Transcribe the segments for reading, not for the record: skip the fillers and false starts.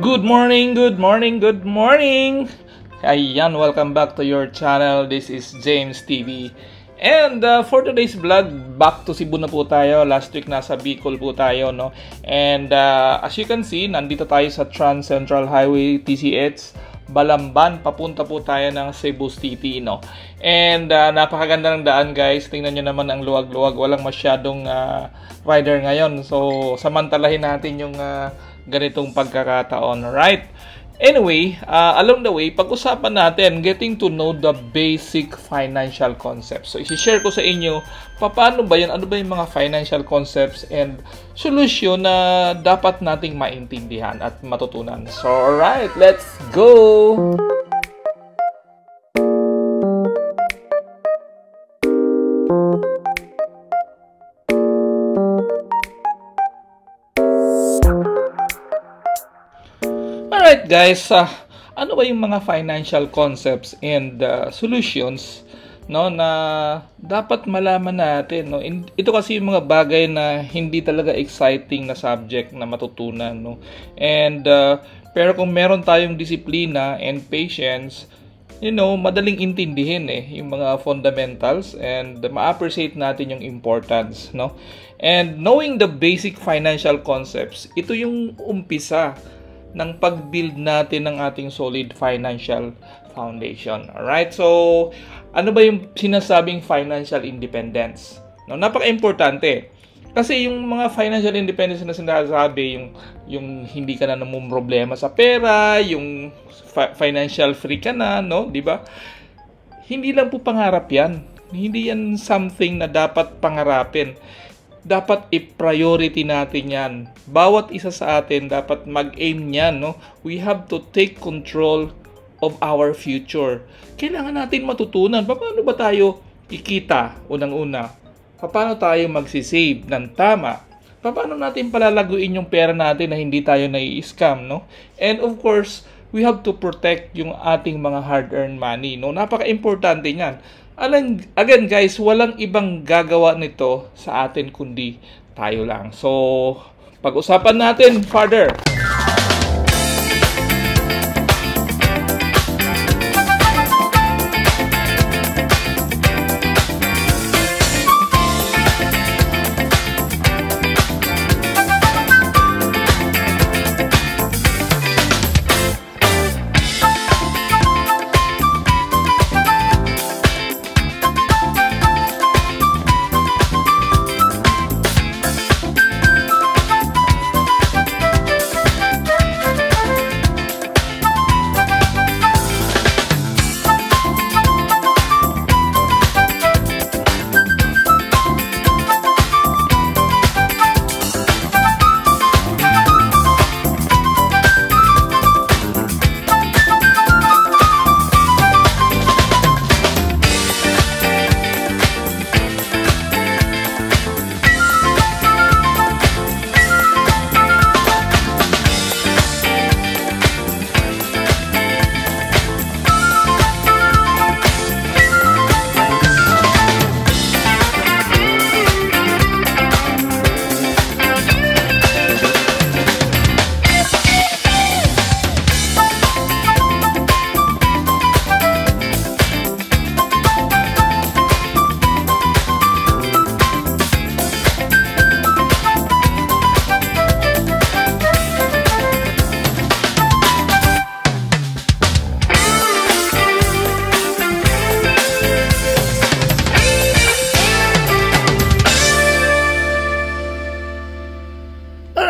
Good morning, good morning, good morning! Ayan, welcome back to your channel. This is James TV. And for today's vlog, back to Cebu na po tayo. Last week nasa Bicol po tayo, no? And as you can see, nandito tayo sa Trans Central Highway TCH Balamban. Papunta po tayo ng Cebu City, no? And napakaganda ng daan, guys. Tingnan nyo naman ang luwag-luwag. Walang masyadong rider ngayon. So, samantalahin natin yung ganitong pagkakataon, right? Anyway, along the way, pag-usapan natin getting to know the basic financial concepts. So, isi-share ko sa inyo, paano ba yan? Ano ba yung mga financial concepts and solution na dapat nating maintindihan at matutunan. So, alright, let's go! Alright guys, ano ba yung mga financial concepts and solutions, no, na dapat malaman natin, no? Ito kasi yung mga bagay na hindi talaga exciting na subject na matutunan, no? And pero kung meron tayong disiplina and patience, you know, madaling intindihin yung mga fundamentals and ma-appreciate natin yung importance, no? And knowing the basic financial concepts, ito yung umpisa ng pag-build natin ng ating solid financial foundation. Alright? So, ano ba yung sinasabing financial independence? No, napaka-importante. Kasi yung mga financial independence na sinasabi, yung hindi ka na namumroblema sa pera, yung financial free ka na, no? Diba? Hindi lang po pangarap yan. Hindi yan something na dapat pangarapin. Dapat i-priority natin yan. Bawat isa sa atin dapat mag-aim niyan, no? We have to take control of our future. Kailangan natin matutunan. Paano ba tayo kikita unang-una? Paano tayo magsisave ng tama? Paano natin palalaguin yung pera natin na hindi tayo nai-scam, no? And of course, we have to protect yung ating mga hard-earned money, no? Napaka-importante niyan. Again guys, walang ibang gagawa nito sa atin kundi tayo lang. So, pag-usapan natin further.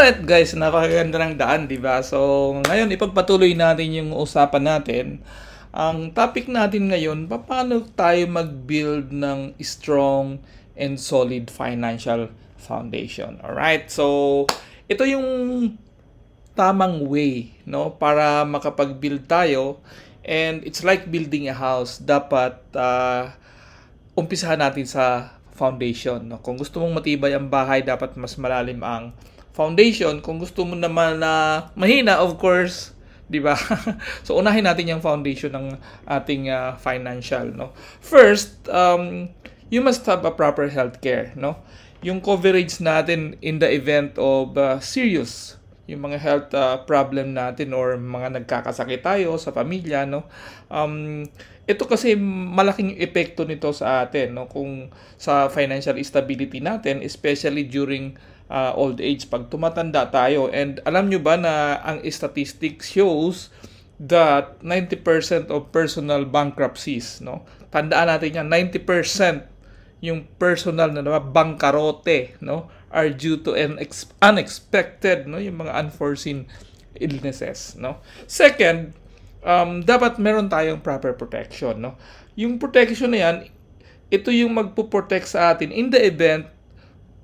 Alright guys, napakaganda ng daan, diba? So, ngayon ipagpatuloy natin yung usapan natin. Ang topic natin ngayon, paano tayo mag-build ng strong and solid financial foundation. Alright? So, ito yung tamang way, no, para makapag-build tayo. And it's like building a house. Dapat umpisahan natin sa foundation, no? Kung gusto mong matibay ang bahay, dapat mas malalim ang foundation. Kung gusto mo naman na mahina, of course, di ba? So unahin natin yung foundation ng ating financial, no. First, you must have a proper healthcare, no. Yung coverage natin in the event of serious yung mga health problem natin or mga nagkakasakit tayo sa pamilya, no? Ito kasi malaking epekto nito sa atin, no? Kung sa financial stability natin, especially during old age, pag tumatanda tayo. And alam nyo ba na ang statistics shows that 90% of personal bankruptcies, no? Tandaan natin yan, 90% yung personal na bangkarote, no, are due to an unexpected, no, yung mga unforeseen illnesses, no. Second, dapat meron tayong proper protection, no. Yung protection na yan, ito yung magpo-protect sa atin in the event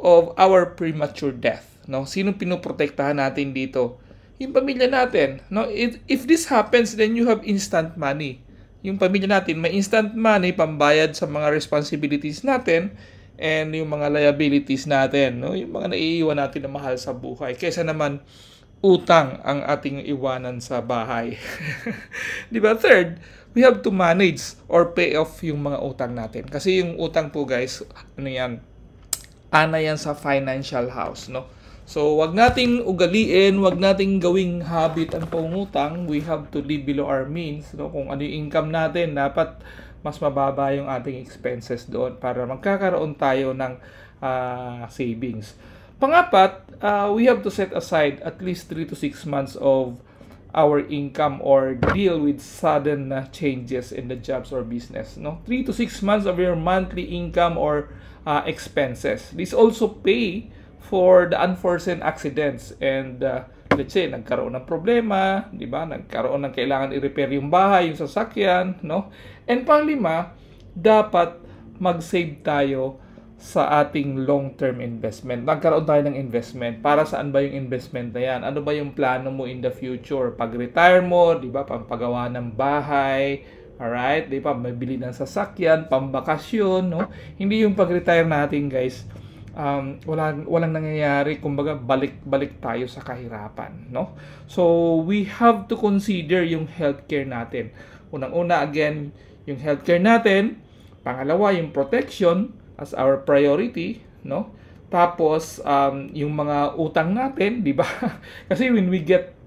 of our premature death, no. Sino pinoprotektahan natin dito? Yung pamilya natin, no. If this happens, then you have instant money. Yung pamilya natin may instant money pambayad sa mga responsibilities natin and yung mga liabilities natin, no? Yung mga naiiwan natin na mahal sa buhay. Kaysa naman utang ang ating iwanan sa bahay. Di ba? Third, we have to manage or pay off yung mga utang natin. Kasi yung utang po guys, ano yan? Ana yan sa financial house, no? So, wag nating ugaliin, wag nating gawing habit ang pangungutang. We have to live below our means, no? Kung ano yung income natin, dapat mas mababa yung ating expenses doon para magkakaroon tayo ng savings. Pangapat, we have to set aside at least 3 to 6 months of our income or deal with sudden changes in the jobs or business, no? 3 to 6 months of your monthly income or expenses. This also pay for the unforeseen accidents and let's say nagkaroon ng problema, di ba? Nagkaroon ng kailangan i-repair yung bahay, yung sasakyan, no? And panglima, dapat mag-save tayo sa ating long-term investment. Nagkaroon tayo ng investment. Para saan ba yung investment na yan? Ano ba yung plano mo in the future? Pag-retire mo, di ba? Pampagawa ng bahay, alright? Di ba? Mabili ng sasakyan, pambakasyon, no? Hindi yung pag-retire natin, guys, walang nangyayari, kumbaga balik tayo sa kahirapan, no? So we have to consider yung healthcare natin. Unang-una, again, yung healthcare natin. Pangalawa, yung protection as our priority, no? Tapos yung mga utang natin, di ba? Kasi when we get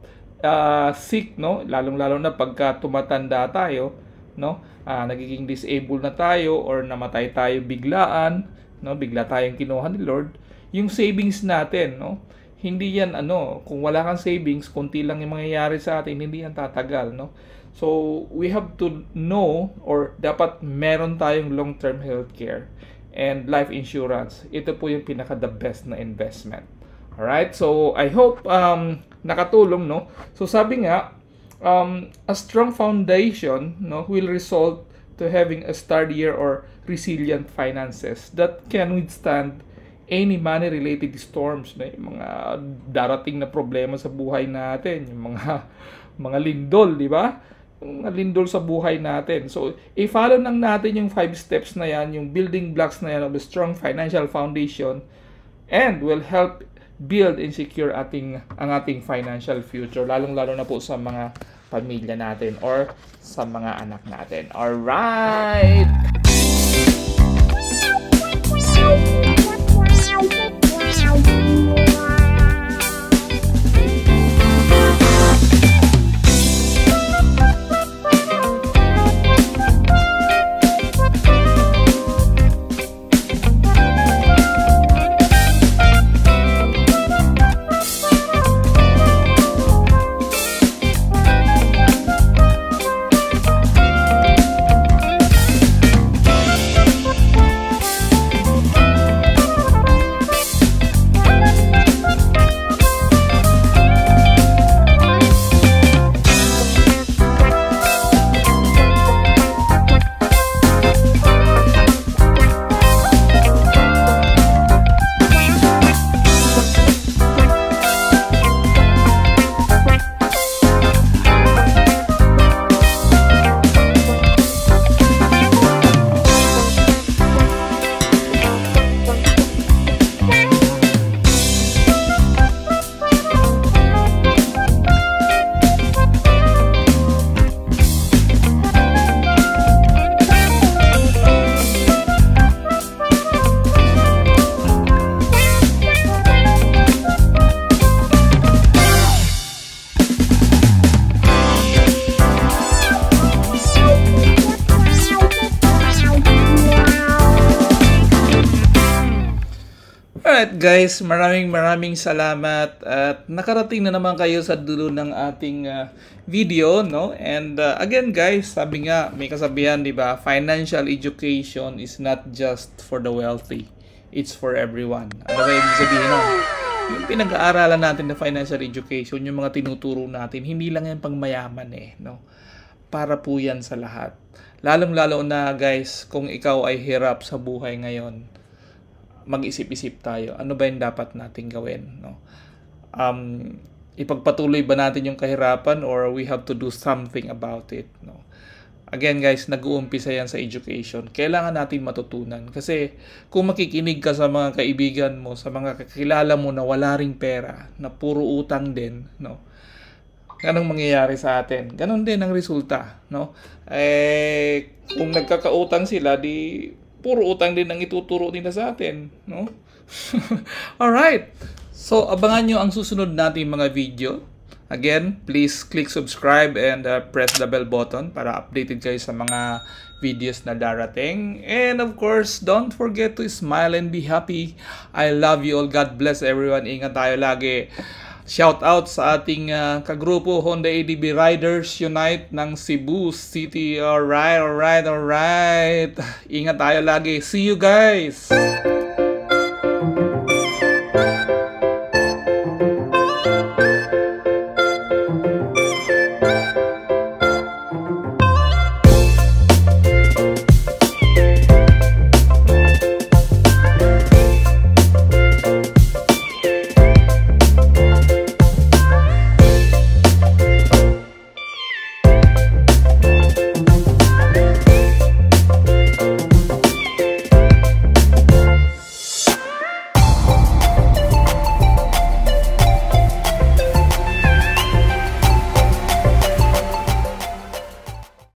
sick, no, lalong-lalo na pagka tumatanda tayo, no, nagiging disabled na tayo or namatay tayo biglaan, no, bigla tayong kinuha ni Lord, yung savings natin, no, hindi yan kung wala kang savings, konti lang yung mangyayari sa atin, hindi yan tatagal, no. So we have to know or dapat meron tayong long-term healthcare and life insurance. Ito po yung pinaka the best na investment. Alright, so I hope nakatulong, no. So sabi nga, a strong foundation, no, will result to having a sturdier or resilient finances that can withstand any money-related storms, na yung mga darating na problema sa buhay natin, yung mga lindol, di ba? Mga lindol sa buhay natin. So, i-follow lang natin yung 5 steps na yan, yung building blocks na yan of a strong financial foundation, and will help build and secure ang ating financial future, lalong-lalo na po sa mga pamilya natin or sa mga anak natin. Alright! Alright guys, maraming salamat at nakarating na naman kayo sa dulo ng ating video, no? And again guys, sabi nga, may kasabihan, 'di ba? Financial education is not just for the wealthy. It's for everyone. Ano ba ibig sabihin nun? Yung pinag-aaralan natin na financial education, yung mga tinuturo natin, hindi lang yan pang mayaman no? Para po yan sa lahat. Lalong-lalo na guys, kung ikaw ay hirap sa buhay ngayon, mag-isip-isip tayo. Ano ba yung dapat natin gawin? No? Ipagpatuloy ba natin yung kahirapan or we have to do something about it? No? Again guys, nag-uumpisa yan sa education. Kailangan natin matutunan. Kasi kung makikinig ka sa mga kaibigan mo, sa mga kakilala mo na wala ring pera, na puro utang din, no? Anong mangyayari sa atin? Ganon din ang resulta, no? Kung nagkakautang sila, di puro utang din ang ituturo nila sa atin, no? Alright. So, abangan nyo ang susunod nating mga video. Again, please click subscribe and press the bell button para updated kayo sa mga videos na darating. And of course, don't forget to smile and be happy. I love you all. God bless everyone. Ingat tayo lagi. Shout out sa ating kagrupo Honda ADB Riders Unite ng Cebu City. Alright. Ingat tayo lagi. See you guys!